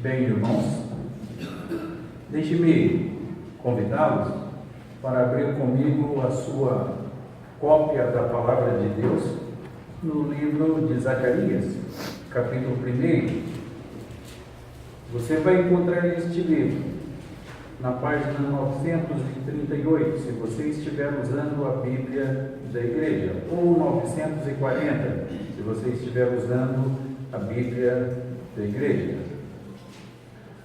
Bem, irmãos, deixe-me convidá-los para abrir comigo a sua cópia da Palavra de Deus no livro de Zacarias, capítulo 1. Você vai encontrar este livro na página 938, se você estiver usando a Bíblia da igreja, ou 940, se você estiver usando a Bíblia da igreja.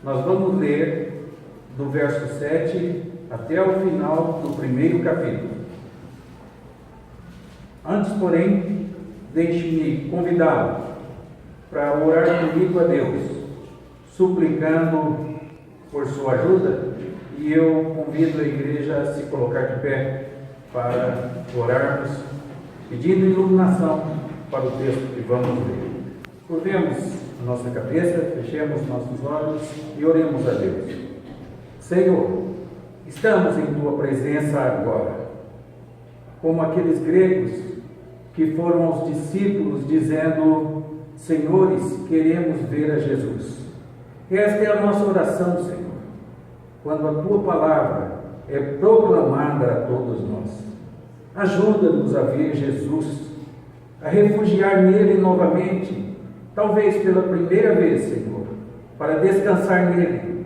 Nós vamos ler do verso 7 até o final do primeiro capítulo. Antes, porém, deixe-me convidá-lo para orar comigo a Deus, suplicando por sua ajuda, e eu convido a igreja a se colocar de pé para orarmos, pedindo iluminação para o texto que vamos ler. Curvemos a nossa cabeça, fechemos nossos olhos e oremos a Deus. Senhor, estamos em Tua presença agora, como aqueles gregos que foram aos discípulos dizendo: Senhores, queremos ver a Jesus. Esta é a nossa oração, Senhor, quando a Tua palavra é proclamada a todos nós. Ajuda-nos a ver Jesus, a refugiar nele novamente, talvez pela primeira vez, Senhor, para descansar nele,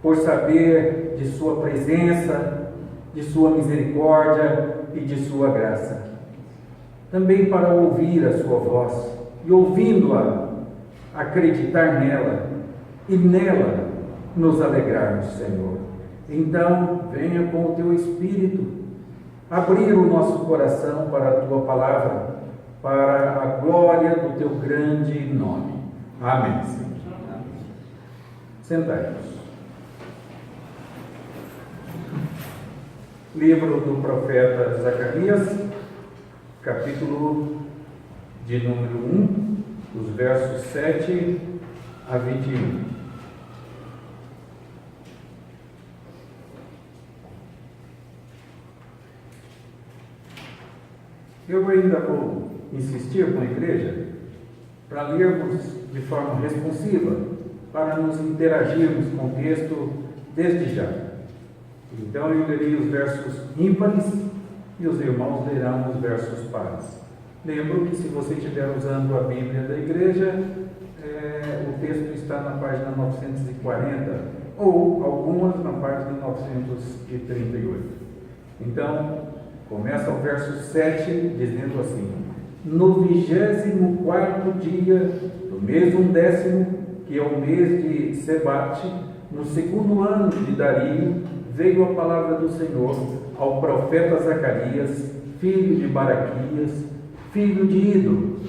por saber de Sua presença, de Sua misericórdia e de Sua graça. Também para ouvir a Sua voz e, ouvindo-a, acreditar nela e nela nos alegrarmos, Senhor. Então, venha com o Teu Espírito abrir o nosso coração para a Tua palavra, para a glória do Teu grande nome. Amém, Senhor. Sentai-vos. Livro do profeta Zacarias, capítulo de número 1, dos versos 7 a 21. Eu ainda vou insistir com a igreja para lermos de forma responsiva, para nos interagirmos com o texto desde já. Então eu lerei os versos ímpares e os irmãos lerão os versos pares. Lembro que se você estiver usando a Bíblia da igreja, o texto está na página 940, ou algumas na página 938. Então, começa o verso 7, dizendo assim: No 24º dia do mês 11º, que é o mês de Sebate, no 2º ano de Dario, veio a palavra do Senhor ao profeta Zacarias, filho de Baraquias, filho de Ido.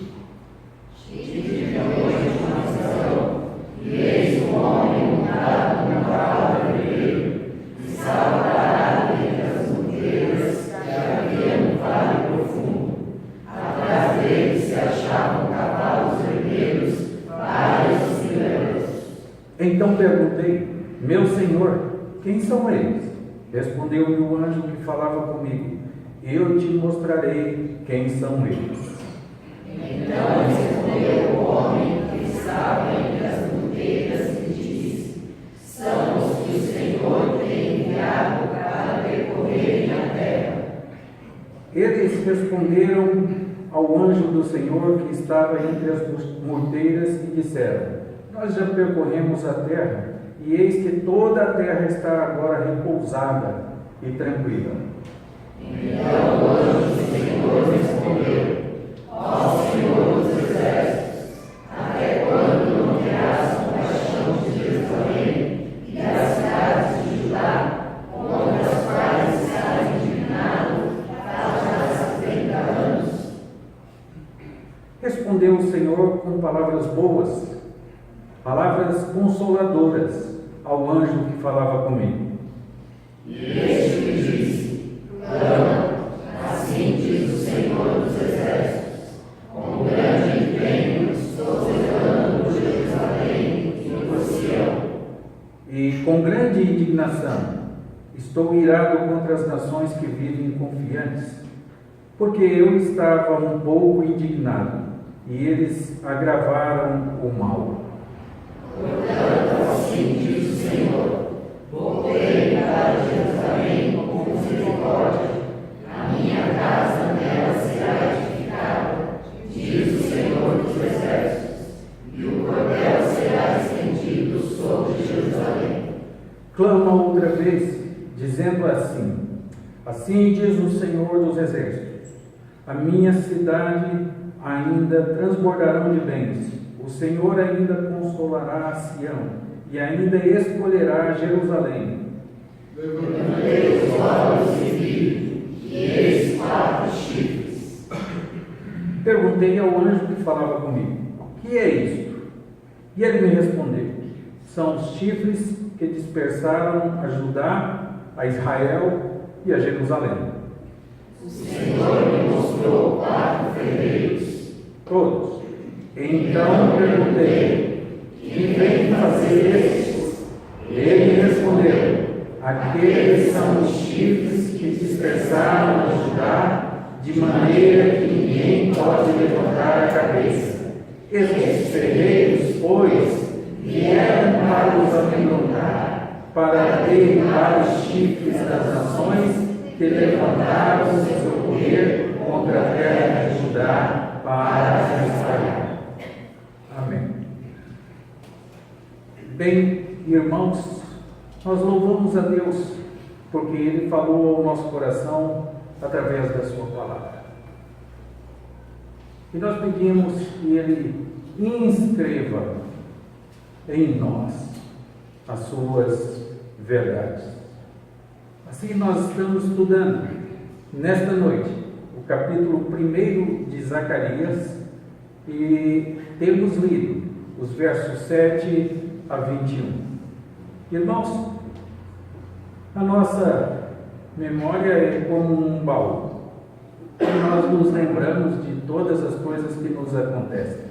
E eis um homem montado num cavalo vermelho, que saltará entre as monteiras que havia no vale profundo. Atrás dele se achavam cavalos vermelhos, vários e ciganos. Então perguntei: Meu Senhor, quem são eles? Respondeu-me o anjo que falava comigo: Eu te mostrarei quem são eles. Então respondeu o homem que estava entre as monteiras e disse: São os que o Senhor tem enviado para percorrerem a terra. Eles responderam ao anjo do Senhor que estava entre as monteiras e disseram: Nós já percorremos a terra, e eis que toda a terra está agora repousada e tranquila. Então o anjo do Senhor respondeu: Ó Senhor dos exércitos, até quando não terás compaixão de Jerusalém e das cidades de Judá, contra as quais estás indignado há 70 anos? Respondeu o Senhor com palavras boas, palavras consoladoras ao anjo que falava comigo. E este me disse: Clama, assim diz o Senhor dos exércitos, com grande empenho estou zelando por Jerusalém e por Sião. E com grande indignação estou irado contra as nações que vivem confiantes, porque eu estava um pouco indignado, e eles agravaram o mal. Portanto, Assim diz o Senhor: voltei para Jerusalém com misericórdia, a minha casa nela será edificada, diz o Senhor dos Exércitos, e o cordel será estendido sobre Jerusalém. Clama outra vez, dizendo assim: assim diz o Senhor dos Exércitos, a minha cidade ainda transbordarão de bens, o Senhor ainda consolará a Sião, e ainda escolherá Jerusalém. Levantei os olhos e vi, e eis 4 chifres. Perguntei ao anjo que falava comigo: o que é isto? E ele me respondeu: são os chifres que dispersaram a Judá, a Israel e a Jerusalém. O Senhor me mostrou 4 ferreiros. Todos. Então perguntei: que vem fazer estes? Ele me respondeu: aqueles são os chifres que dispersaram a Judá, de maneira que ninguém pode levantar a cabeça. Estes ferreiros, pois, vieram para os amedrontar, para derribar os chifres das nações que levantaram o seu poder contra a terra de Judá para a espalhar. Amém. Bem, irmãos, nós louvamos a Deus porque Ele falou ao nosso coração através da sua palavra. E nós pedimos que Ele inscreva em nós as suas verdades. Assim nós estamos estudando nesta noite o capítulo 1 de Zacarias e temos lido os versos 7 a 21. Irmãos, a nossa memória é como um baú. E nós nos lembramos de todas as coisas que nos acontecem,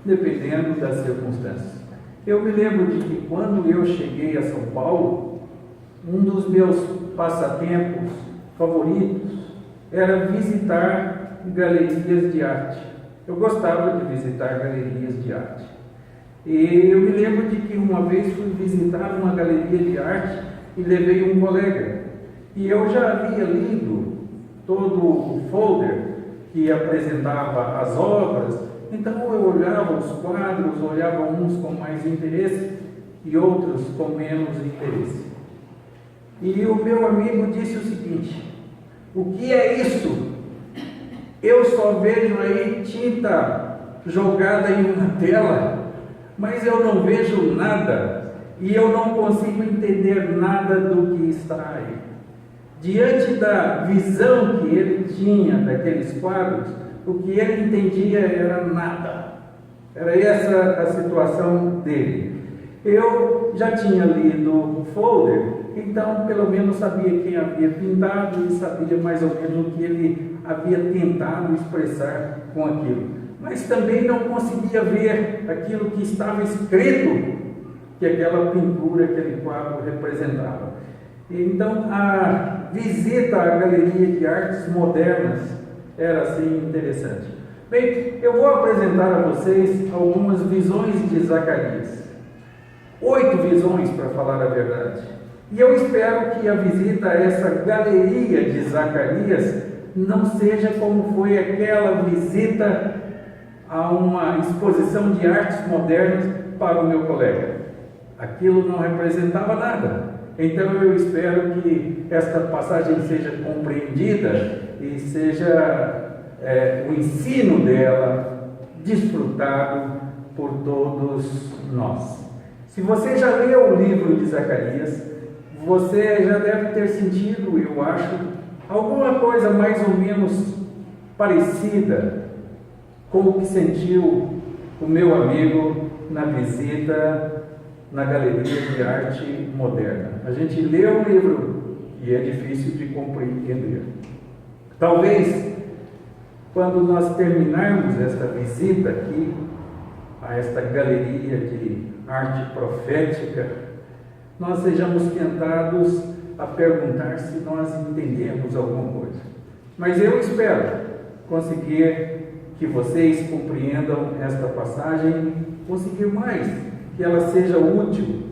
dependendo das circunstâncias. Eu me lembro de que quando eu cheguei a São Paulo, um dos meus passatempos favoritos era visitar galerias de arte. Eu gostava de visitar galerias de arte. E eu me lembro de que uma vez fui visitar uma galeria de arte e levei um colega. E eu já havia lido todo o folder que apresentava as obras, então eu olhava os quadros, olhava uns com mais interesse e outros com menos interesse. E o meu amigo disse o seguinte: o que é isso? Eu só vejo aí tinta jogada em uma tela, mas eu não vejo nada e eu não consigo entender nada do que está aí. Diante da visão que ele tinha daqueles quadros, o que ele entendia era nada. Era essa a situação dele. Eu já tinha lido o folder, então pelo menos sabia quem havia pintado e sabia mais ou menos o que ele havia tentado expressar com aquilo. Mas também não conseguia ver aquilo que estava escrito que aquela pintura, aquele quadro representava. Então a visita à Galeria de Artes Modernas era assim interessante. Bem, eu vou apresentar a vocês algumas visões de Zacarias. 8 visões, para falar a verdade. E eu espero que a visita a essa galeria de Zacarias não seja como foi aquela visita a uma exposição de artes modernas para o meu colega. Aquilo não representava nada. Então eu espero que esta passagem seja compreendida e seja o ensino dela desfrutado por todos nós. Se você já leu o livro de Zacarias, você já deve ter sentido, eu acho, alguma coisa mais ou menos parecida com o que sentiu o meu amigo na visita na Galeria de Arte Moderna. A gente lê o livro e é difícil de compreender. Talvez, quando nós terminarmos esta visita aqui, a esta Galeria de Arte Profética, nós sejamos tentados a perguntar se nós entendemos alguma coisa. Mas eu espero conseguir que vocês compreendam esta passagem, conseguir mais, que ela seja útil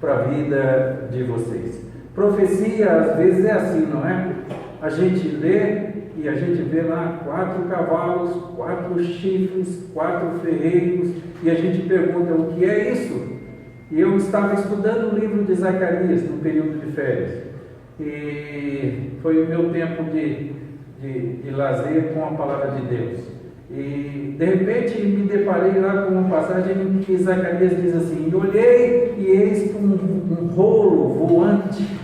para a vida de vocês. Profecia, às vezes, é assim, não é? A gente lê e a gente vê lá 4 cavalos, 4 chifres, 4 ferreiros, e a gente pergunta: o que é isso? E eu estava estudando o livro de Zacarias no período de férias, e foi o meu tempo de lazer com a palavra de Deus. E de repente me deparei lá com uma passagem em que Zacarias diz assim: e olhei e eis um rolo voante,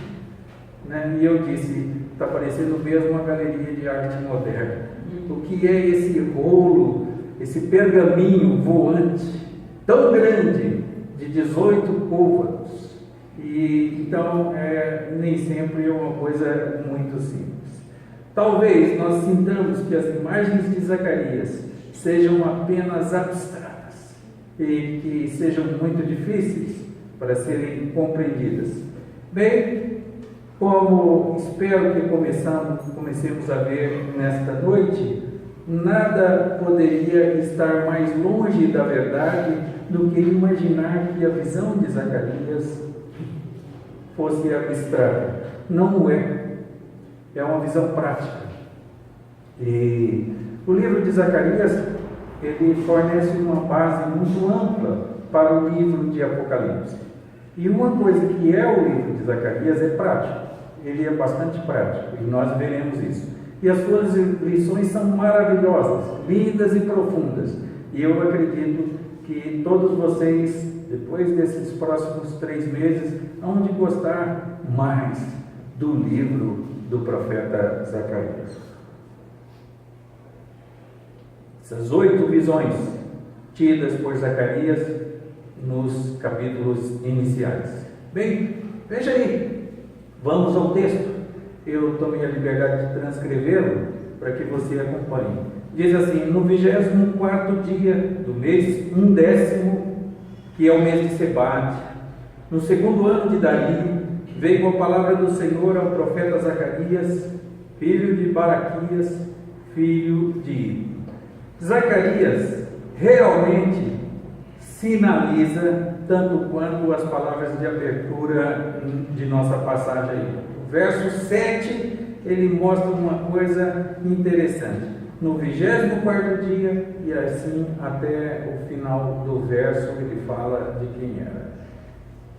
né? E eu disse: está parecendo mesmo uma galeria de arte moderna. O que é esse rolo, esse pergaminho voante tão grande, de 18 côvados? E então nem sempre é uma coisa muito simples. Talvez nós sintamos que as imagens de Zacarias sejam apenas abstratas e que sejam muito difíceis para serem compreendidas. Bem, como espero que comecemos a ver nesta noite, nada poderia estar mais longe da verdade do que imaginar que a visão de Zacarias fosse abstrata. Não é. É uma visão prática. E o livro de Zacarias, ele fornece uma base muito ampla para o livro de Apocalipse. E uma coisa que é o livro de Zacarias é prático. Ele é bastante prático, e nós veremos isso. E as suas lições são maravilhosas, lindas e profundas. E eu acredito que todos vocês, depois desses próximos 3 meses, hão de gostar mais do livro do profeta Zacarias. Essas 8 visões tidas por Zacarias nos capítulos iniciais. Bem, veja aí, vamos ao texto. Eu tomei a liberdade de transcrevê-lo para que você acompanhe. Diz assim: no 24º dia do mês, 1º, que é o mês de Sebade, no 2º ano de Dario, veio a palavra do Senhor ao profeta Zacarias, filho de Baraquias, filho de Ido. Zacarias realmente sinaliza tanto quanto as palavras de abertura de nossa passagem aí. O verso 7, ele mostra uma coisa interessante. No 24º dia, e assim até o final do verso, ele fala de quem era.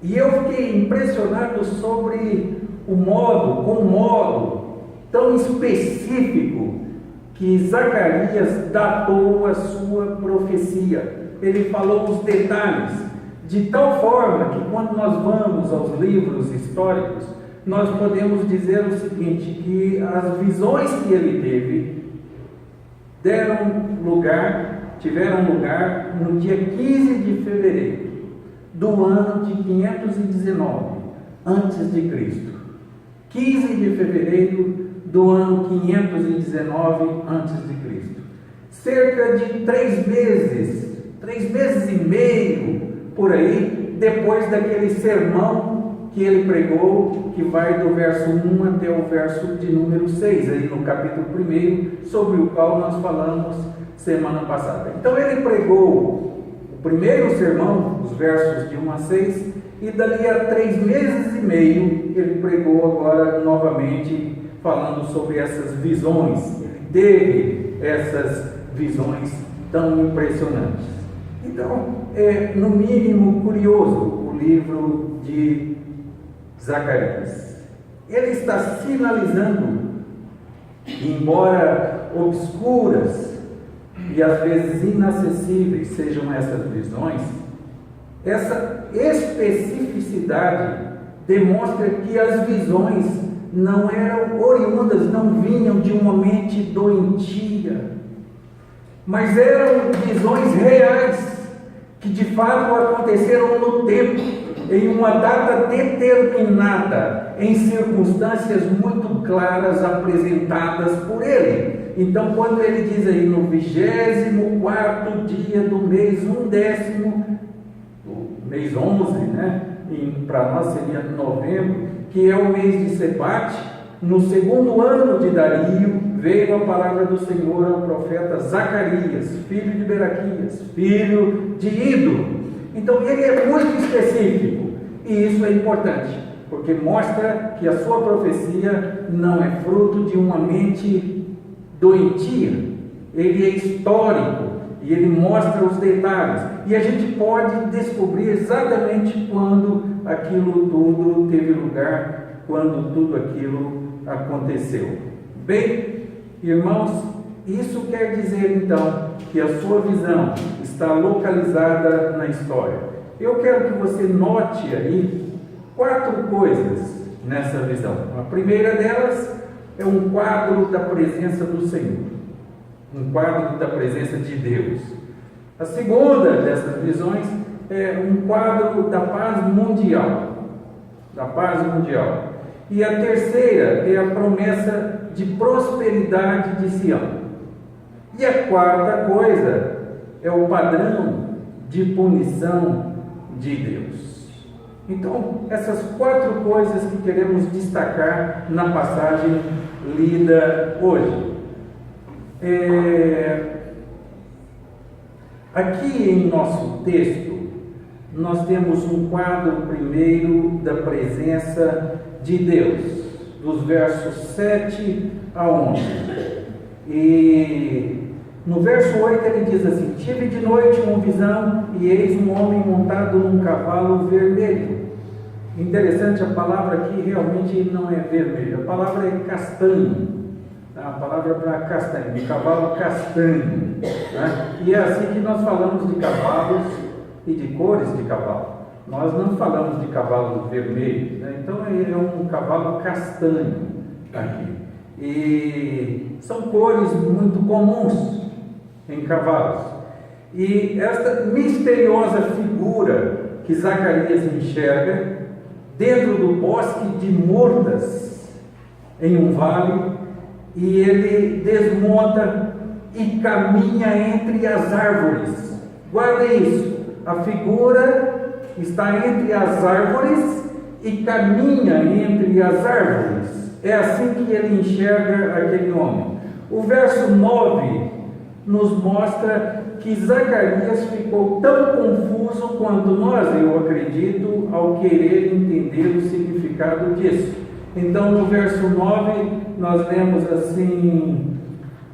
E eu fiquei impressionado sobre o modo tão específico que Zacarias datou a sua profecia. Ele falou os detalhes, de tal forma que quando nós vamos aos livros históricos, nós podemos dizer o seguinte, que as visões que ele teve tiveram lugar no dia 15 de fevereiro do ano de 519 antes de Cristo. 15 de fevereiro do ano 519 antes de Cristo. Cerca de 3 meses e meio por aí, depois daquele sermão que ele pregou, que vai do verso 1 até o verso de número 6, aí no capítulo 1, sobre o qual nós falamos semana passada. Então ele pregou o primeiro sermão, os versos de 1 a 6, e dali a 3 meses e meio, ele pregou agora novamente, falando sobre essas visões. Ele teve essas visões tão impressionantes. Então, é no mínimo curioso o livro de Zacarias. Ele está sinalizando, embora obscuras e às vezes inacessíveis sejam essas visões, essa especificidade demonstra que as visões não eram oriundas, não vinham de uma mente doentia, mas eram visões reais, que de fato aconteceram no tempo, em uma data determinada, em circunstâncias muito claras apresentadas por ele. Então, quando ele diz aí no 24º dia do mês, 1º, o mês 11, né? Para nós seria novembro, que é o mês de Sebate, no 2º ano de Dario, veio a palavra do Senhor ao profeta Zacarias, filho de Beraquias, filho de Ido. Então ele é muito específico. E isso é importante, porque mostra que a sua profecia não é fruto de uma mente doentia. Ele é histórico e ele mostra os detalhes. E a gente pode descobrir exatamente quando aquilo tudo teve lugar, quando tudo aquilo aconteceu. Bem, irmãos, isso quer dizer então que a sua visão está localizada na história. Eu quero que você note aí 4 coisas nessa visão. A primeira delas é um quadro da presença do Senhor, um quadro da presença de Deus. A segunda dessas visões é um quadro da paz mundial, da paz mundial. E a terceira é a promessa de prosperidade de Sião. E a quarta coisa é o padrão de punição de Deus. Então, essas 4 coisas que queremos destacar na passagem lida hoje. Aqui em nosso texto, nós temos um quadro primeiro da presença de Deus, dos versos 7 a 11. E no verso 8 ele diz assim: tive de noite uma visão, e eis um homem montado num cavalo vermelho. Interessante, a palavra aqui realmente não é vermelho, a palavra é castanho. A palavra para castanho, de cavalo castanho, né? E é assim que nós falamos de cavalos e de cores de cavalo. Nós não falamos de cavalo vermelho, né? Então ele é um cavalo castanho aqui. E são cores muito comuns em cavalos. E esta misteriosa figura que Zacarias enxerga dentro do bosque de murtas, em um vale, e ele desmonta e caminha entre as árvores. Guardem isso, a figura está entre as árvores e caminha entre as árvores. É assim que ele enxerga aquele homem. O verso 9 nos mostra que Zacarias ficou tão confuso quanto nós, eu acredito, ao querer entender o significado disso. Então, no verso 9, nós lemos assim: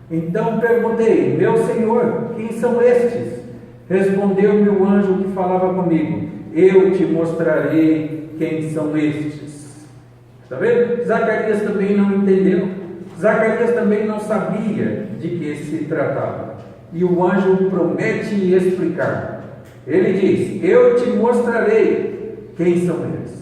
então perguntei, meu Senhor, quem são estes? Respondeu-me o anjo que falava comigo: eu te mostrarei quem são estes. Está vendo? Zacarias também não entendeu. Zacarias também não sabia de que se tratava. E o anjo promete explicar. Ele diz: eu te mostrarei quem são eles.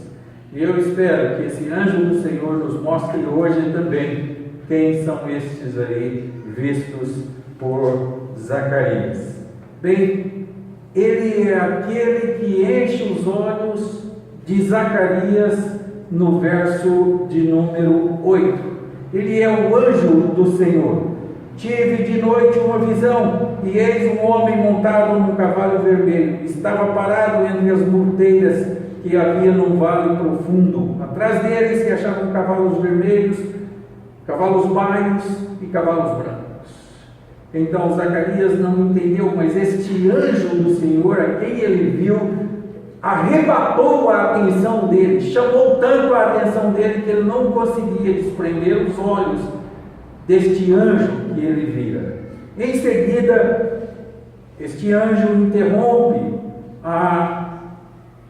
E eu espero que esse anjo do Senhor nos mostre hoje também quem são estes aí vistos por Zacarias. Bem, ele é aquele que enche os olhos de Zacarias no verso de número 8. Ele é o anjo do Senhor. Tive de noite uma visão, e eis um homem montado num cavalo vermelho. Estava parado entre as murteiras que havia num vale profundo. Atrás dele se achavam cavalos vermelhos, cavalos baios e cavalos brancos. Então Zacarias não entendeu, mas este anjo do Senhor, a quem ele viu, arrebatou a atenção dele, chamou tanto a atenção dele que ele não conseguia desprender os olhos deste anjo que ele vira. Em seguida, este anjo interrompe a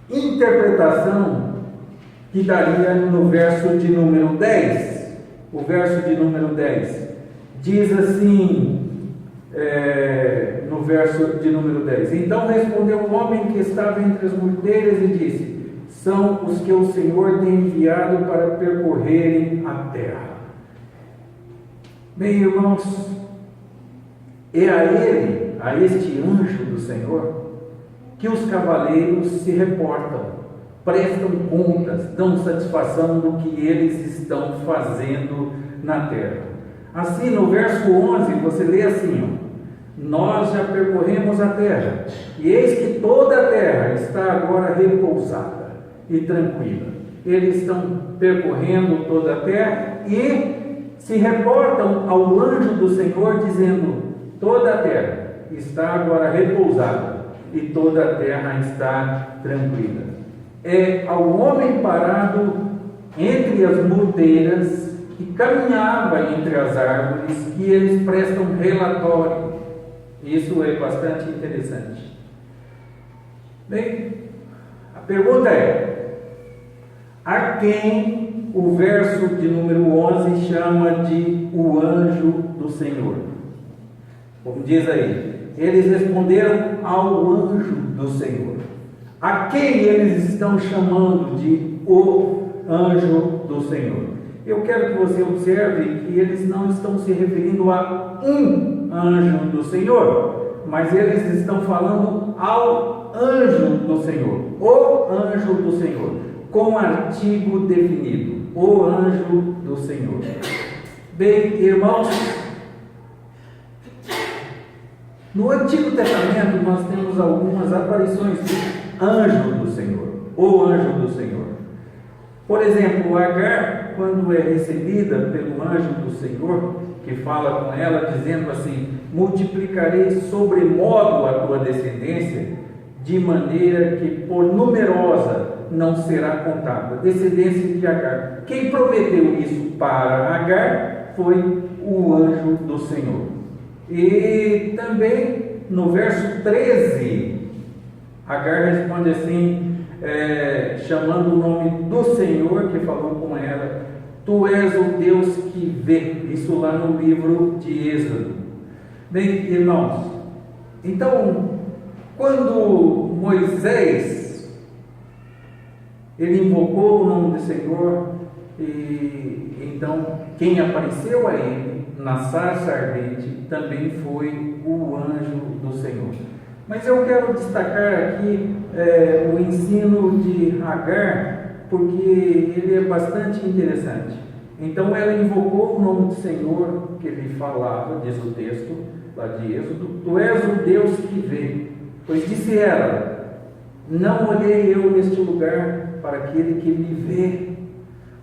interpretação que daria no verso de número 10. O verso de número 10 diz assim, no verso de número 10: então respondeu o homem que estava entre as murteiras e disse: são os que o Senhor tem enviado para percorrerem a terra. Bem, irmãos, é a ele, a este anjo do Senhor, que os cavaleiros se reportam, prestam contas, dão satisfação do que eles estão fazendo na terra. Assim, no verso 11, você lê assim: nós já percorremos a terra, e eis que toda a terra está agora repousada e tranquila. Eles estão percorrendo toda a terra e se reportam ao anjo do Senhor dizendo: toda a terra está agora repousada e toda a terra está tranquila. é ao homem parado entre as murteiras que caminhava entre as árvores que eles prestam relatório. Isso é bastante interessante. Bem, a pergunta é: a quem o verso de número 11 chama de o anjo do Senhor? Como diz aí, eles responderam ao anjo do Senhor. A quem eles estão chamando de o anjo do Senhor? Eu quero que você observe que eles não estão se referindo a um anjo do Senhor, mas eles estão falando ao anjo do Senhor, o anjo do Senhor, com artigo definido, o anjo do Senhor. Bem, irmãos, no Antigo Testamento nós temos algumas aparições de anjo do Senhor, o anjo do Senhor. Por exemplo, Agar, quando é recebida pelo anjo do Senhor, que fala com ela dizendo assim: multiplicarei sobremodo a tua descendência, de maneira que por numerosa não será contada. Descendência de Agar. Quem prometeu isso para Agar foi o anjo do Senhor. E também no verso 13, Agar responde assim, chamando o nome do Senhor que falou com ela: tu és o Deus que vê. Isso lá no livro de Êxodo. Bem, irmãos, então, quando Moisés ele invocou o nome do Senhor, e então quem apareceu a ele na sarça ardente também foi o anjo do Senhor. Mas eu quero destacar aqui o ensino de Agar, porque ele é bastante interessante. Então ela invocou o nome do Senhor que ele falava, diz o texto lá de Êxodo: tu és o Deus que vê. Pois disse ela: não olhei eu neste lugar para aquele que me vê.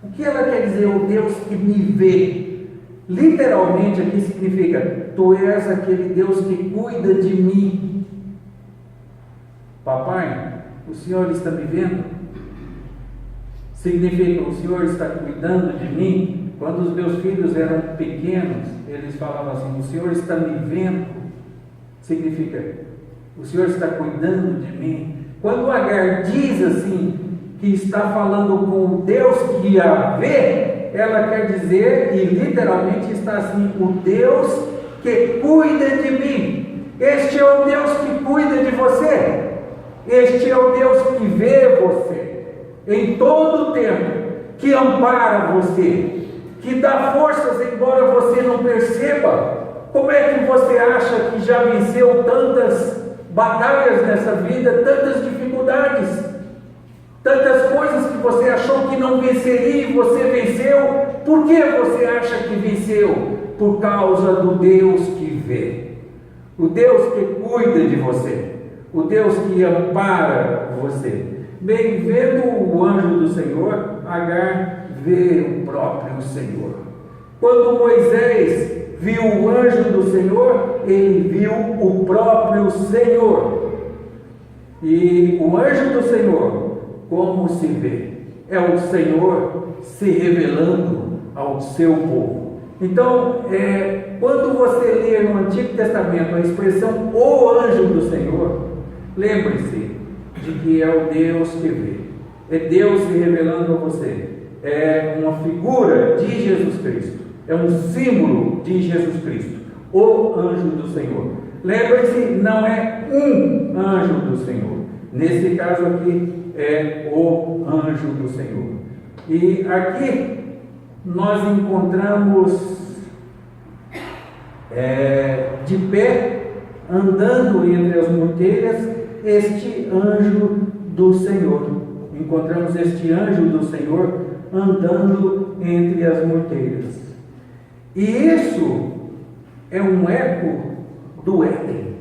O que ela quer dizer, o Deus que me vê? Literalmente aqui significa: tu és aquele Deus que cuida de mim. Papai, o Senhor está me vendo? Significa: o Senhor está cuidando de mim. Quando os meus filhos eram pequenos, eles falavam assim: o Senhor está me vendo. Significa: o Senhor está cuidando de mim. Quando Agar diz assim, que está falando com o Deus que a vê, ela quer dizer, e literalmente está assim: o Deus que cuida de mim. Este é o Deus que cuida de você. Este é o Deus que vê você em todo o tempo, que ampara você, que dá forças embora você não perceba. Como é que você acha que já venceu tantas batalhas nessa vida, tantas dificuldades, tantas coisas que você achou que não venceria e você venceu? Por que você acha que venceu? Por causa do Deus que vê, o Deus que cuida de você, o Deus que ampara você. Bem, vendo o anjo do Senhor, Agar vê o próprio Senhor. Quando Moisés viu o anjo do Senhor, ele viu o próprio Senhor. E o anjo do Senhor, como se vê? É o Senhor se revelando ao seu povo. Então, quando você lê no Antigo Testamento a expressão o anjo do Senhor, lembre-se de que é o Deus que vê. É Deus se revelando a você. É uma figura de Jesus Cristo. É um símbolo de Jesus Cristo, o anjo do Senhor. Lembre-se, não é um anjo do Senhor. Nesse caso aqui, é o anjo do Senhor. E aqui nós encontramos de pé, andando entre as murteiras, este anjo do Senhor. Encontramos este anjo do Senhor andando entre as murteiras. E isso é um eco do Éden.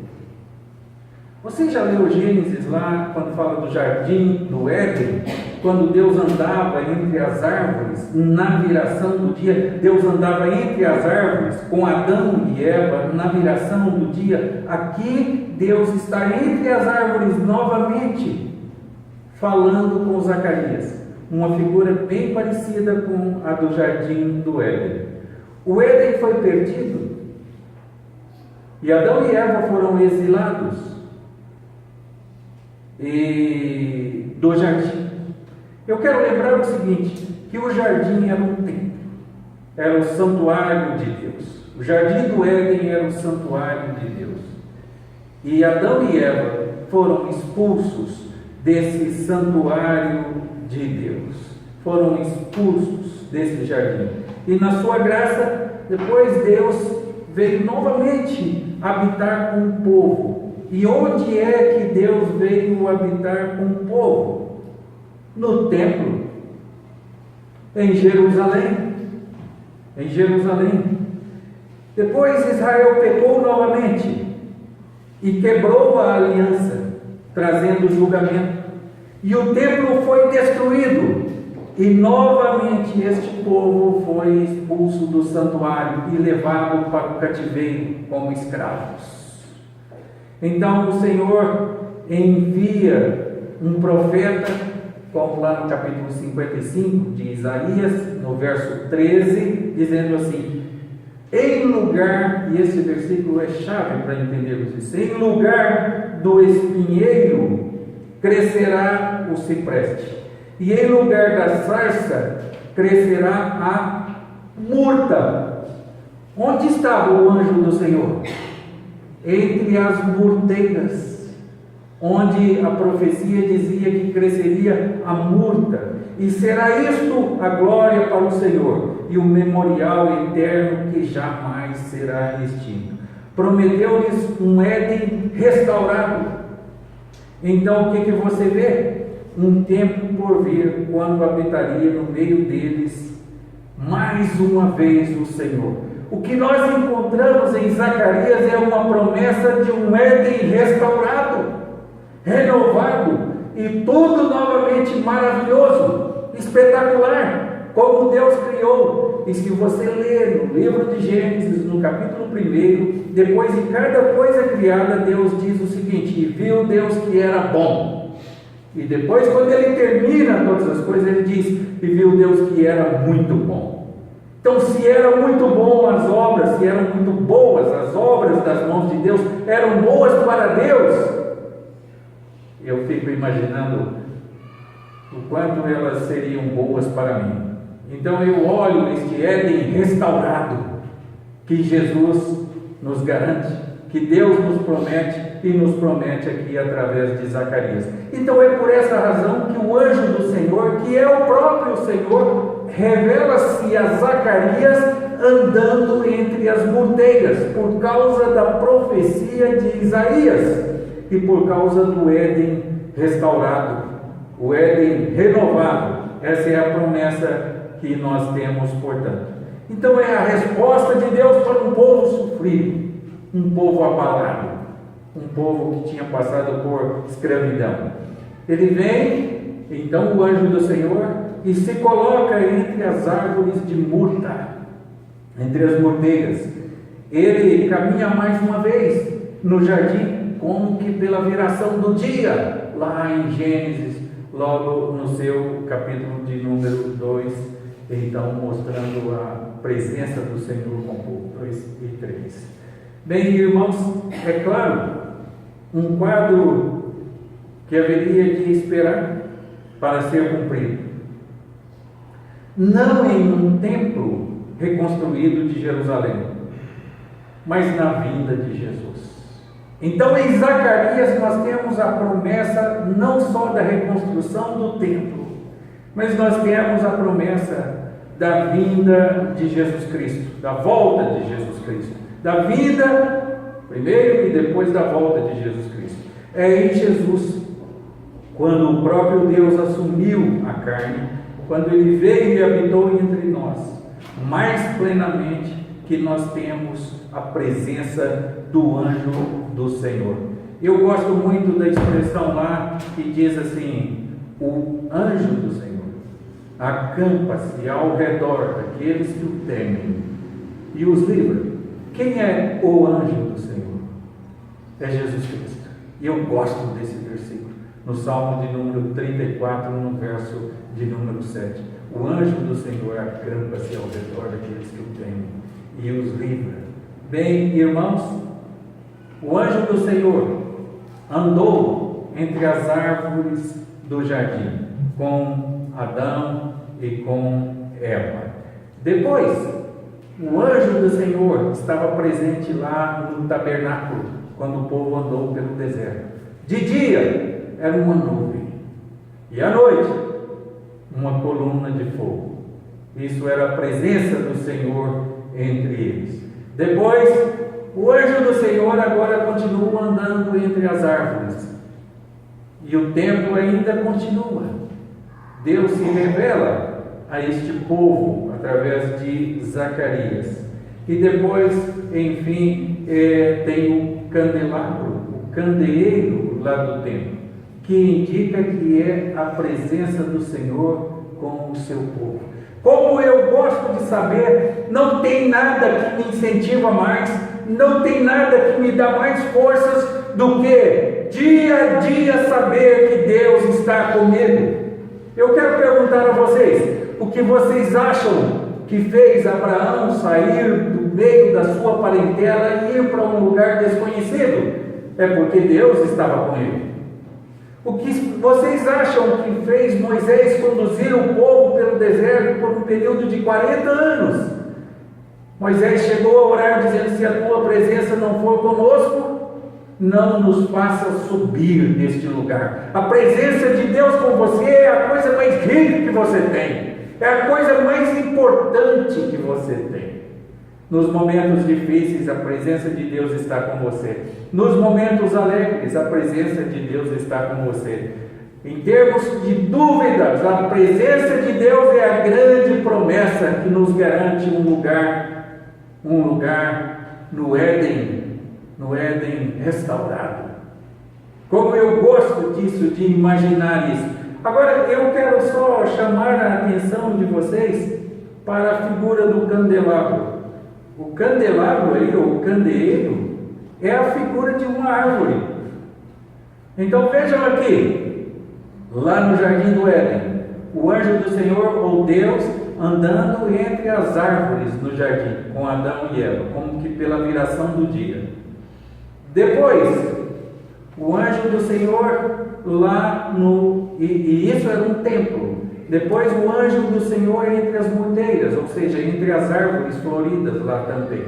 Você já leu Gênesis lá, quando fala do jardim do Éden? Quando Deus andava entre as árvores, na viração do dia, Deus andava entre as árvores com Adão e Eva, na viração do dia. Aqui Deus está entre as árvores novamente, falando com Zacarias, uma figura bem parecida com a do jardim do Éden. O Éden foi perdido e Adão e Eva foram exilados do jardim. Eu quero lembrar o seguinte, que o jardim era um templo, era o santuário de Deus. O jardim do Éden era o santuário de Deus. E Adão e Eva foram expulsos desse santuário de Deus. Foram expulsos desse jardim. E na sua graça, depois Deus veio novamente habitar com o povo. E onde é que Deus veio habitar com o povo? No templo, em Jerusalém. Em Jerusalém. Depois Israel pecou novamente e quebrou a aliança, trazendo julgamento. E o templo foi destruído. E novamente este povo foi expulso do santuário e levado para o cativeiro como escravos. Então o Senhor envia um profeta, como lá no capítulo 55 de Isaías, no verso 13, dizendo assim: em lugar, e esse versículo é chave para entendermos isso, em lugar do espinheiro crescerá o cipreste, e em lugar da sarça crescerá a murta. Onde estava o anjo do Senhor? Entre as murteiras, onde a profecia dizia que cresceria a murta, e será isto a glória para o Senhor, e o memorial eterno que jamais será extinto. Prometeu-lhes um Éden restaurado. Então o que você vê? Um tempo por vir, quando habitaria no meio deles mais uma vez o Senhor. O que nós encontramos em Zacarias é uma promessa de um Éden restaurado, renovado, e tudo novamente maravilhoso, espetacular, como Deus criou. E se você ler no livro de Gênesis, no capítulo 1, depois de cada coisa criada, Deus diz o seguinte: e viu Deus que era bom. E depois, quando ele termina todas as coisas, ele diz: e viu Deus que era muito bom. Então, se era muito bom as obras, se eram muito boas as obras das mãos de Deus, eram boas para Deus, eu fico imaginando o quanto elas seriam boas para mim. Então eu olho este Éden restaurado, que Jesus nos garante, que Deus nos promete e nos promete aqui através de Zacarias. Então é por essa razão que o anjo do Senhor, que é o próprio Senhor, revela-se a Zacarias andando entre as murteiras, por causa da profecia de Isaías e por causa do Éden restaurado, o Éden renovado. Essa é a promessa que nós temos, portanto. Então é a resposta de Deus para um povo sofrido, um povo abalado, um povo que tinha passado por escravidão. Ele vem, então, o anjo do Senhor, e se coloca entre as árvores de murta, entre as murteiras. Ele caminha mais uma vez no jardim, como que pela viração do dia, lá em Gênesis, logo no seu capítulo de número 2, então mostrando a presença do Senhor com o povo. 2 e 3. Bem, irmãos, é claro, um quadro que haveria de esperar para ser cumprido. Não em um templo reconstruído de Jerusalém, mas na vinda de Jesus. Então em Zacarias nós temos a promessa não só da reconstrução do templo, mas nós temos a promessa da vinda de Jesus Cristo, da volta de Jesus Cristo, da vida primeiro e depois da volta de Jesus Cristo. É em Jesus, quando o próprio Deus assumiu a carne, quando ele veio e habitou entre nós, mais plenamente, que nós temos a presença do anjo do Senhor. Eu gosto muito da expressão lá que diz assim: o anjo do Senhor acampa-se ao redor daqueles que o temem e os livra. Quem é o anjo do Senhor? É Jesus Cristo. E eu gosto desse versículo, no Salmo de número 34, no verso de número 7. O anjo do Senhor acampa-se ao redor daqueles que o temem e os livra. Bem, irmãos, o anjo do Senhor andou entre as árvores do jardim com Adão e com Eva. Depois, o anjo do Senhor estava presente lá no tabernáculo, quando o povo andou pelo deserto. De dia era uma nuvem, e à noite uma coluna de fogo. Isso era a presença do Senhor entre eles. Depois, o anjo do Senhor agora continua andando entre as árvores, e o tempo ainda continua. Deus se revela a este povo através de Zacarias. E depois, enfim, tem o candelabro, o candeeiro lá do templo, que indica que é a presença do Senhor com o seu povo. Como eu gosto de saber, não tem nada que me incentiva mais, não tem nada que me dá mais forças do que dia a dia saber que Deus está comigo. Eu quero perguntar a vocês, o que vocês acham que fez Abraão sair do meio da sua parentela e ir para um lugar desconhecido? É porque Deus estava com ele. O que vocês acham que fez Moisés conduzir o povo pelo deserto por um período de 40 anos? Moisés chegou a orar dizendo: se a tua presença não for conosco, não nos faça subir deste lugar. A presença de Deus com você é a coisa mais rica que você tem, é a coisa mais importante que você tem. Nos momentos difíceis, a presença de Deus está com você. Nos momentos alegres, a presença de Deus está com você. Em termos de dúvidas, a presença de Deus é a grande promessa que nos garante um lugar no Éden restaurado. Como eu gosto disso, de imaginar isso. Agora, eu quero só chamar a atenção de vocês para a figura do candelabro. O candelabro aí, ou candeeiro, é a figura de uma árvore. Então vejam aqui, lá no jardim do Éden, o anjo do Senhor, ou Deus, andando entre as árvores no jardim, com Adão e Eva, como que pela viração do dia. Depois, o anjo do Senhor lá e isso era um templo. Depois o anjo do Senhor entre as monteiras, ou seja, entre as árvores floridas lá também.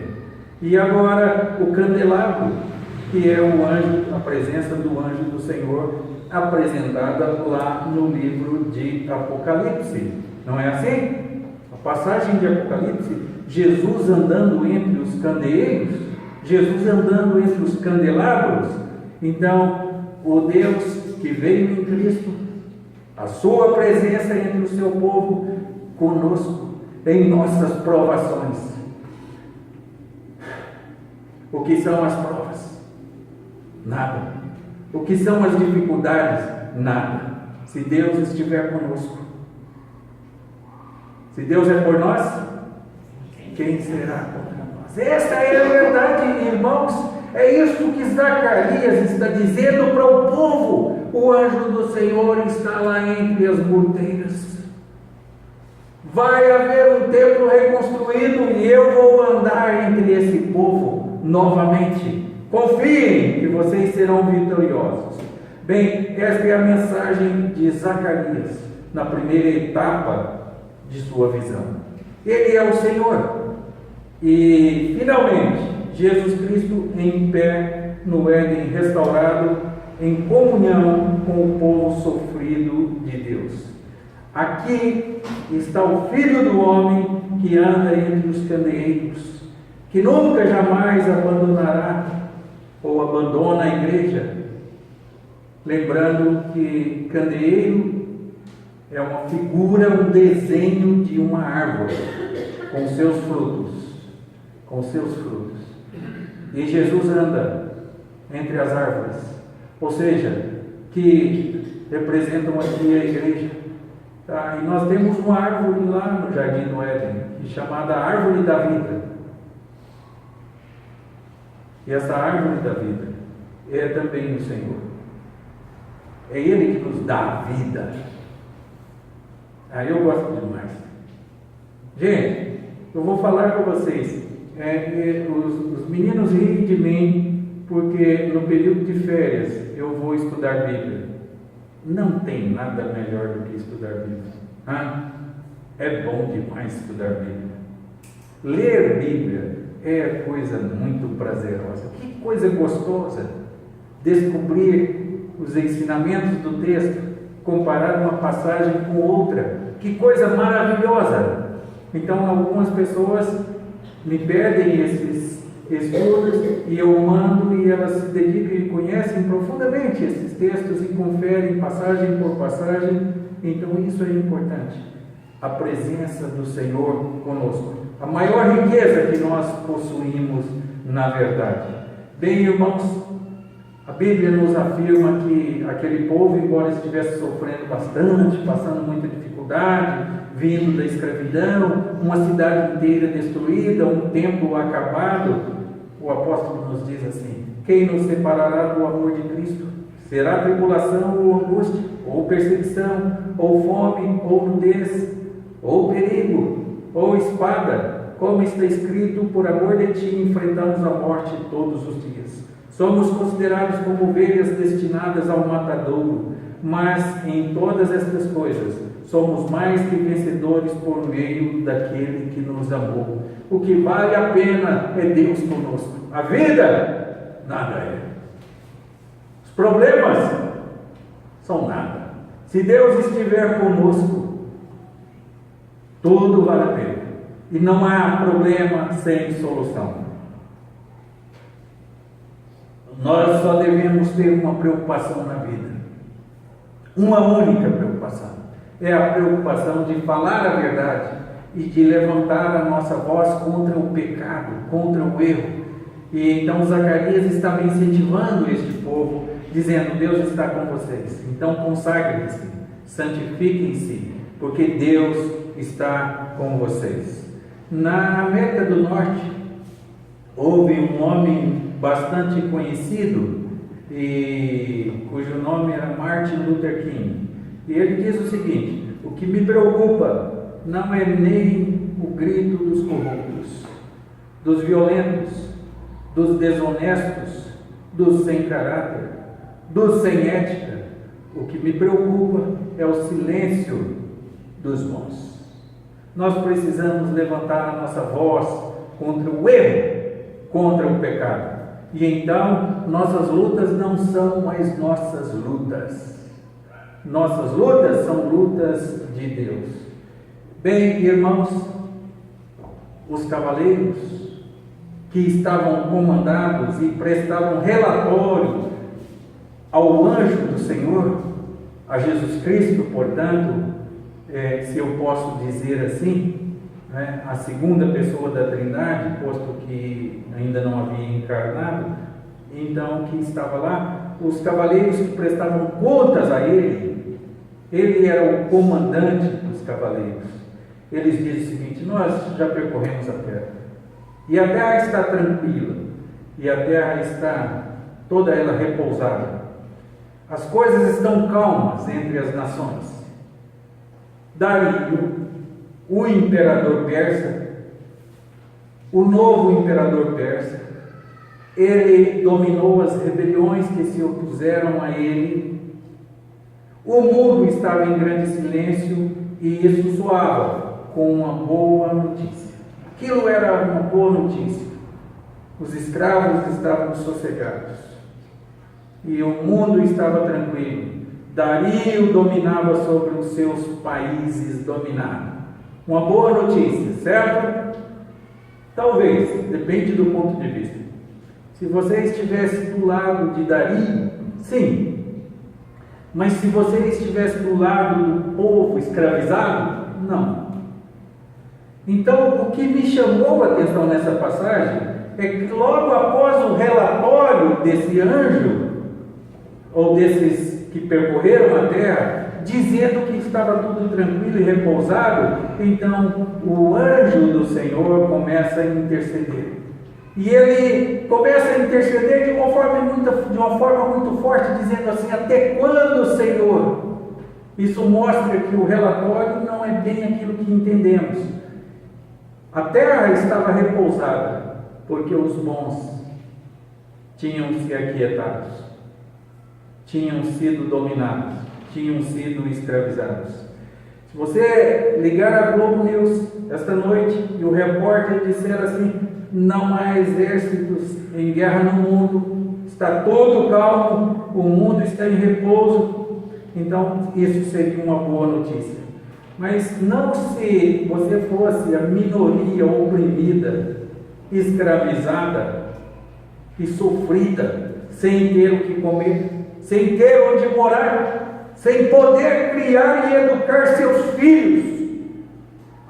E agora o candelabro, que é o anjo, a presença do anjo do Senhor apresentada lá no livro de Apocalipse. Não é assim? A passagem de Apocalipse, Jesus andando entre os candeeiros, Jesus andando entre os candelabros. Então, o Deus que veio em Cristo, a sua presença entre o seu povo, conosco, em nossas provações. O que são as provas? Nada. O que são as dificuldades? Nada. Se Deus estiver conosco. Se Deus é por nós, quem será contra nós? Esta é a verdade, irmãos. É isso que Zacarias está dizendo para o povo. O anjo do Senhor está lá entre as monteiras. Vai haver um templo reconstruído e eu vou andar entre esse povo novamente. Confiem que vocês serão vitoriosos. Bem, esta é a mensagem de Zacarias na primeira etapa de sua visão. Ele é o Senhor. E, finalmente, Jesus Cristo em pé no Éden restaurado, em comunhão com o povo sofrido de Deus. Aqui está o Filho do Homem que anda entre os candeeiros, que nunca jamais abandonará ou abandona a igreja. Lembrando que candeeiro é uma figura, um desenho de uma árvore com seus frutos. Com seus frutos. E Jesus anda entre as árvores, ou seja, que representam aqui a igreja. Tá? E nós temos uma árvore lá no jardim do Éden, chamada Árvore da Vida. E essa árvore da vida é também o Senhor. É Ele que nos dá a vida. Eu gosto demais. Gente, eu vou falar para vocês. Os meninos riem de mim porque no período de férias eu vou estudar Bíblia. Não tem nada melhor do que estudar Bíblia. É bom demais estudar Bíblia. Ler Bíblia é coisa muito prazerosa. Que coisa gostosa descobrir os ensinamentos do texto, comparar uma passagem com outra. Que coisa maravilhosa! Então, algumas pessoas me pedem esses estudos e eu mando e elas se dedicam e conhecem profundamente esses textos e conferem passagem por passagem. Então, isso é importante. A presença do Senhor conosco. A maior riqueza que nós possuímos, na verdade. Bem, irmãos, a Bíblia nos afirma que aquele povo, embora estivesse sofrendo bastante, passando muita dificuldade, vindo da escravidão, uma cidade inteira destruída, um templo acabado, o apóstolo nos diz assim: quem nos separará do amor de Cristo? Será tribulação ou angústia, ou perseguição, ou fome, ou nudez, ou perigo, ou espada? Como está escrito, por amor de ti enfrentamos a morte todos os dias. Somos considerados como ovelhas destinadas ao matadouro, mas em todas estas coisas somos mais que vencedores por meio daquele que nos amou. O que vale a pena é Deus conosco. A vida, nada é. Os problemas são nada. Se Deus estiver conosco, tudo vale a pena. E não há problema sem solução. Nós só devemos ter uma preocupação na vida. Uma única preocupação. É a preocupação de falar a verdade e de levantar a nossa voz contra o pecado, contra o erro. E então Zacarias estava incentivando este povo, dizendo: Deus está com vocês. Então consagrem-se, santifiquem-se, porque Deus está com vocês. Na América do Norte, houve um homem bastante conhecido, cujo nome era Martin Luther King. E ele diz o seguinte: o que me preocupa não é nem o grito dos corruptos, dos violentos, dos desonestos, dos sem caráter, dos sem ética. O que me preocupa é o silêncio dos bons. Nós precisamos levantar a nossa voz contra o erro, contra o pecado. E então, nossas lutas não são mais nossas lutas. Nossas lutas são lutas de Deus. Bem, irmãos, os cavaleiros que estavam comandados e prestavam relatório ao anjo do Senhor, a Jesus Cristo, portanto, se eu posso dizer assim, a segunda pessoa da Trindade, posto que ainda não havia encarnado, então que estava lá, os cavaleiros que prestavam contas a ele era o comandante dos cavaleiros. Eles dizem o seguinte: nós já percorremos a terra, e a terra está tranquila, e a terra está toda ela repousada, as coisas estão calmas entre as nações. Dario, o imperador persa, o novo imperador persa, ele dominou as rebeliões que se opuseram a ele. O mundo estava em grande silêncio e isso soava com uma boa notícia. Aquilo era uma boa notícia. Os escravos estavam sossegados e o mundo estava tranquilo. Dario dominava sobre os seus países dominados. Uma boa notícia, certo? Talvez, depende do ponto de vista. Se você estivesse do lado de Dario, sim. Mas se você estivesse do lado do povo escravizado, não. Então, o que me chamou a atenção nessa passagem é que logo após o relatório desse anjo, ou desses que percorreram a terra, dizendo que estava tudo tranquilo e repousado, então o anjo do Senhor começa a interceder. E ele começa a interceder de uma uma forma muito forte, dizendo assim: até quando, Senhor? Isso mostra que o relatório não é bem aquilo que entendemos. A terra estava repousada, porque os bons tinham se aquietados, tinham sido dominados, tinham sido escravizados. Se você ligar a Globo News esta noite e o repórter disser assim: não há exércitos em guerra no mundo, está todo calmo, o mundo está em repouso, então isso seria uma boa notícia. Mas não se você fosse a minoria oprimida, escravizada e sofrida, sem ter o que comer, sem ter onde morar, sem poder criar e educar seus filhos,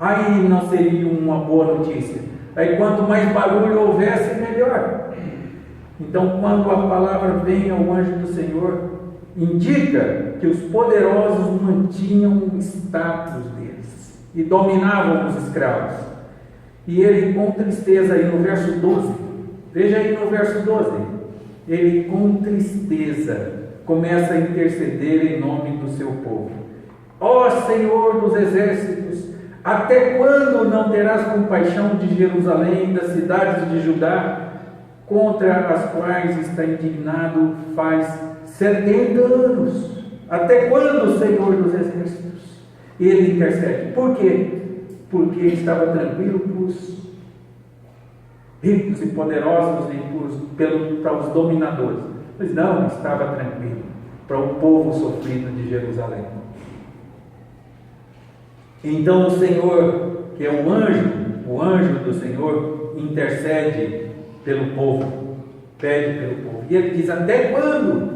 aí não seria uma boa notícia. Aí quanto mais barulho houvesse, melhor. Então, quando a palavra vem ao anjo do Senhor, indica que os poderosos mantinham o status deles e dominavam os escravos. E ele, com tristeza, aí no verso 12, veja aí no verso 12, ele com tristeza começa a interceder em nome do seu povo. Ó Senhor dos exércitos, até quando não terás compaixão de Jerusalém e das cidades de Judá, contra as quais está indignado faz 70 anos? Até quando, Senhor dos exércitos? E ele intercede. Por quê? Porque estava tranquilo para os ricos e poderosos e para os dominadores. Mas não estava tranquilo para o povo sofrido de Jerusalém. Então o Senhor, que é o anjo do Senhor, intercede pelo povo, pede pelo povo. E ele diz: até quando?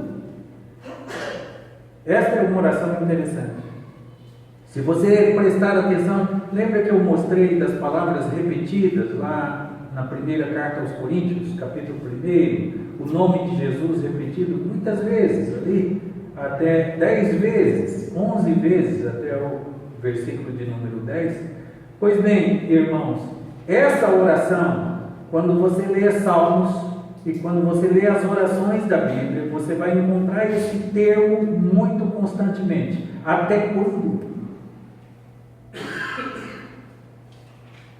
Esta é uma oração interessante. Se você prestar atenção, lembra que eu mostrei das palavras repetidas lá na primeira carta aos Coríntios, capítulo 1, o nome de Jesus repetido muitas vezes ali, até 10 vezes, 11 vezes, até o versículo de número 10. Pois bem, irmãos, essa oração, quando você lê Salmos e quando você lê as orações da Bíblia, você vai encontrar esse termo muito constantemente. Até quando?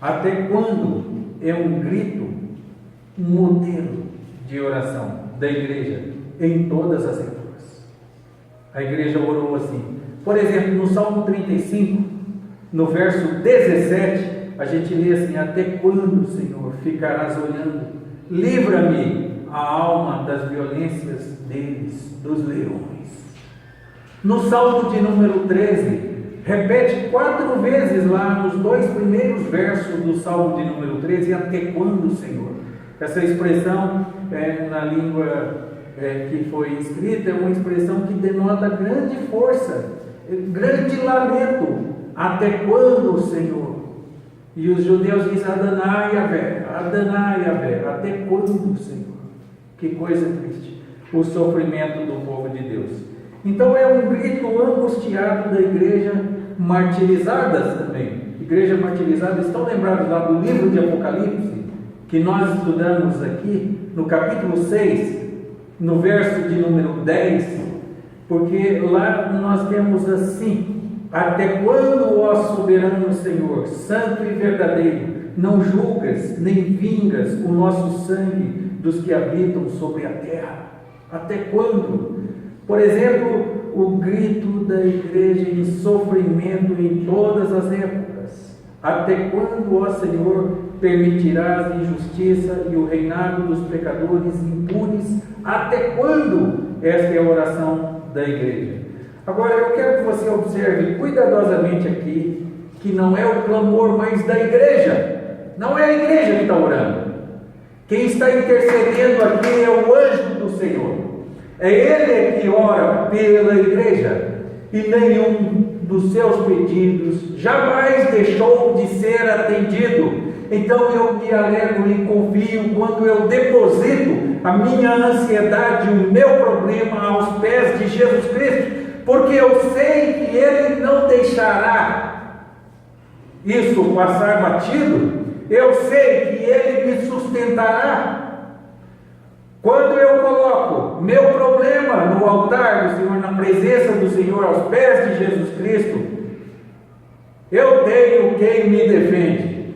Até quando é um grito, um modelo de oração da igreja em todas as épocas. A igreja orou assim. Por exemplo, no Salmo 35, no verso 17, a gente lê assim: até quando, Senhor, ficarás olhando? Livra-me a alma das violências deles, dos leões. No Salmo de número 13, repete 4 vezes lá nos 2 primeiros versos do Salmo de número 13: até quando, Senhor? Essa expressão na língua que foi escrita é uma expressão que denota grande força, grande lamento. Até quando, Senhor? E os judeus dizem: Adonai Yahvé, Adonai Yahvé, até quando, Senhor? Que coisa triste, o sofrimento do povo de Deus. Então é um grito angustiado da igreja martirizada também. Igreja martirizada, estão lembrados lá do livro de Apocalipse, que nós estudamos aqui, no capítulo 6, no verso de número 10, porque lá nós temos assim: até quando, ó soberano Senhor, santo e verdadeiro, não julgas nem vingas o nosso sangue dos que habitam sobre a terra? Até quando? Por exemplo, o grito da igreja em sofrimento em todas as épocas. Até quando, ó Senhor, permitirás a injustiça e o reinado dos pecadores impunes? Até quando? Esta é a oração da igreja. Agora eu quero que você observe cuidadosamente aqui que não é o clamor mais da igreja, não é a igreja que está orando. Quem está intercedendo aqui é o anjo do Senhor. É ele que ora pela igreja, e nenhum dos seus pedidos jamais deixou de ser atendido. Então eu me alegro e confio quando eu deposito a minha ansiedade, o meu problema aos pés de Jesus Cristo, porque eu sei que Ele não deixará isso passar batido. Eu sei que Ele me sustentará. Quando eu coloco meu no altar do Senhor, na presença do Senhor, aos pés de Jesus Cristo, eu tenho quem me defende.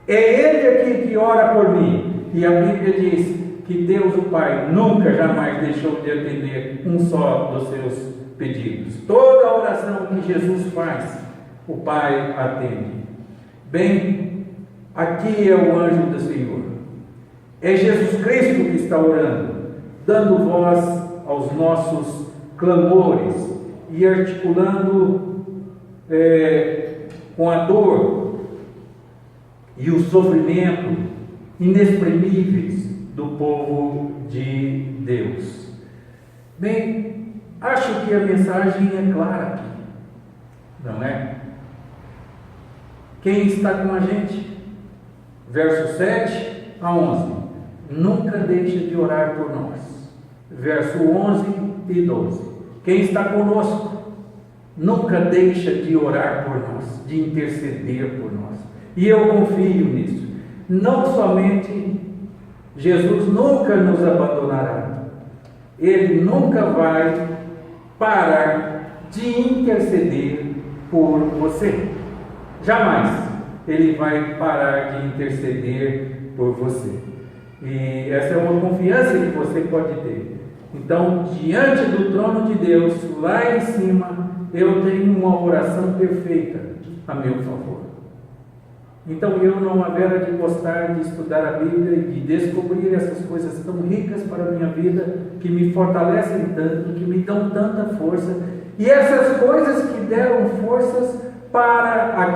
É Ele aqui que ora por mim. E a Bíblia diz que Deus, o Pai, nunca, jamais deixou de atender um só dos seus pedidos. Toda a oração que Jesus faz, o Pai atende. Bem, aqui é o anjo do Senhor. É Jesus Cristo que está orando, dando voz aos nossos clamores e articulando com a dor e o sofrimento inexprimíveis do povo de Deus. Bem, acho que a mensagem é clara aqui, não é? Quem está com a gente? Verso 7 a 11. Nunca deixa de orar por nós. Verso 11 e 12. Quem está conosco? Nunca deixa de orar por nós, de interceder por nós. E eu confio nisso. Não somente Jesus nunca nos abandonará. Ele nunca vai parar de interceder por você. Jamais Ele vai parar de interceder por você. E essa é uma confiança que você pode ter. Então, diante do trono de Deus, lá em cima, eu tenho uma oração perfeita a meu favor. Então, eu não haverá de gostar de estudar a Bíblia e de descobrir essas coisas tão ricas para a minha vida, que me fortalecem tanto, que me dão tanta força, e essas coisas que deram forças para aqui